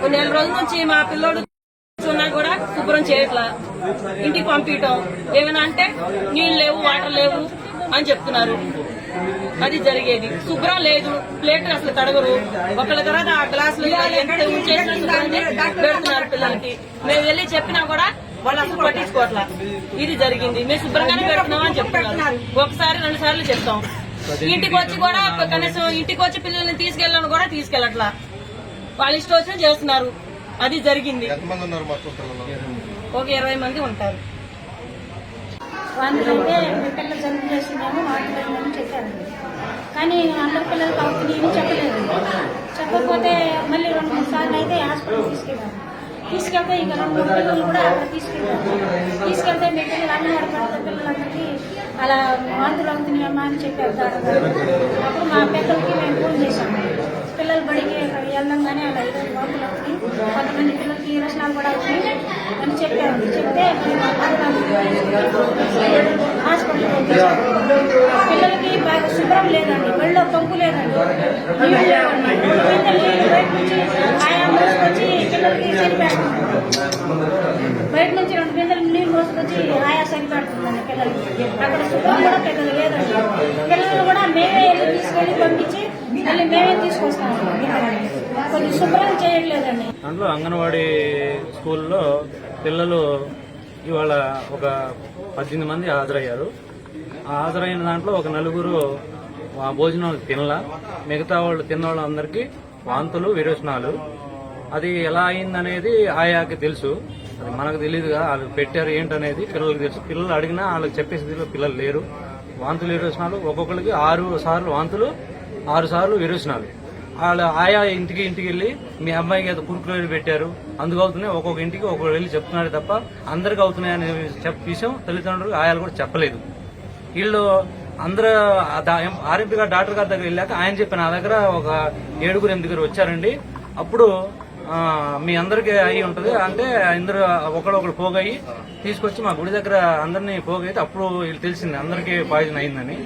అది నెల రోజుల నుంచి మా పిల్లోడు ఉన్నా కూడా శుభ్రం చేయట్లా, ఇంటికి పంపించటం. ఏమైనా అంటే నీళ్ళు లేవు, వాటర్ లేవు అని చెప్తున్నారు. అది జరిగేది. శుభ్రం లేదు, ప్లేట్ అసలు కడగరు. ఒకళ్ళ తర్వాత ఆ గ్లాసులు ఎంత పెడుతున్నారు పిల్లలకి. మేము వెళ్ళి చెప్పినా కూడా వాళ్ళు అసలు పట్టించుకోవట్లా. ఇది జరిగింది. మేము శుభ్రంగానే పెడుతున్నాం అని చెప్తున్నారు. ఒకసారి 2 సార్లు చెప్తాం. ఇంటికి వచ్చి కూడా కనీసం ఇంటికి వచ్చి పిల్లల్ని తీసుకెళ్ళాలని కూడా తీసుకెళ్ళట్లా. వాళ్ళు ఇష్టం వచ్చినా చేస్తున్నారు. అది జరిగింది. ఒక 20 మంది ఉంటారు. అందులో అయితే పిల్లలు జలుబు చేస్తున్నాము, వాటిని చెప్పారండి. కానీ అందరి పిల్లలకి అవుతున్నాయని చెప్పలేదు. చెప్పకపోతే మళ్ళీ 2-3 సార్లు అయితే హాస్పిటల్ తీసుకెళ్తే ఇక 2-3 పిల్లలు కూడా అక్కడ తీసుకెళ్తే మీ పిల్లలు అన్నవాడు పడితే పిల్లలందరికీ అలా వాంతులు అవుతున్నాయమ్మా అని చెప్పారు. అప్పుడు మా పెద్దలకి మేము ఫోన్ చేశాము. పిల్లలు బడికి వెళ్దాంగానే అలా వాంతులు అవుతున్నాయి, కొంతమంది పిల్లలకి రచనాలు కూడా అవుతున్నాయి అని చెప్పారు. చెప్తే హాస్పిటల్కి పంపించారు. పిల్లలకి బాగా శుభ్రం లేదండి, బడిలో పంపు లేదండి, బయట నుంచి ఆయా మోసుకొచ్చి పిల్లలకి సరిపెడుతున్నారు. బయట నుంచి 2 బిందెలు నీళ్ళు మోసుకొచ్చి ఆయా సరిపెడుతుందండి పిల్లలకి. అక్కడ శుభ్రం కూడా పెద్దలు లేదండి. పిల్లలు కూడా మేమే వెళ్ళి తీసుకెళ్లి పంపించి మళ్ళీ మేమే తీసుకొస్తాము. కొద్ది శుభ్రం చేయట్లేదండి. దాంట్లో అంగన్వాడీ స్కూల్లో పిల్లలు ఇవాళ ఒక 18 మంది హాజరయ్యారు. ఆ హాజరైన దాంట్లో ఒక 4 భోజనం తినలా. మిగతా వాళ్ళు తిన్నవాళ్ళందరికీ వాంతులు, విరోచనాలు. అది ఎలా అయిందనేది ఆయాకి తెలుసు, అది మనకు తెలియదుగా. వాళ్ళు పెట్టారు ఏంటనేది పిల్లలకు తెలుసు. పిల్లలు అడిగినా వాళ్ళకి చెప్పేసి పిల్లలు లేరు. వాంతులు, విరోచనాలు ఒక్కొక్కరికి 6 సార్లు వాంతులు, 6 సార్లు విరోచనాలు. వాళ్ళ ఆయా ఇంటికి వెళ్ళి మీ అమ్మాయికి ఏదో కురుకులు పెట్టారు, అందుకు అవుతున్నాయి, ఒక్కొక్క ఇంటికి ఒక్కొక్క వెళ్ళి చెప్తున్నారు తప్ప అందరికి అవుతున్నాయి అనే విషయం తల్లిదండ్రులు ఆయాలు కూడా చెప్పలేదు. వీళ్ళు అందరూ ఆర్ఎంపీ గారు డాక్టర్ గారి దగ్గర వెళ్ళాక ఆయన చెప్పిన నా దగ్గర ఒక 7-8 వచ్చారండి. అప్పుడు మీ అందరికి అయి ఉంటది అంటే అందరూ ఒకళ్ళు పోగయ్యి తీసుకొచ్చి మా గుడి దగ్గర అందరినీ పోగైతే అప్పుడు వీళ్ళు తెలిసింది అందరికీ పాయిజన్ అయిందని.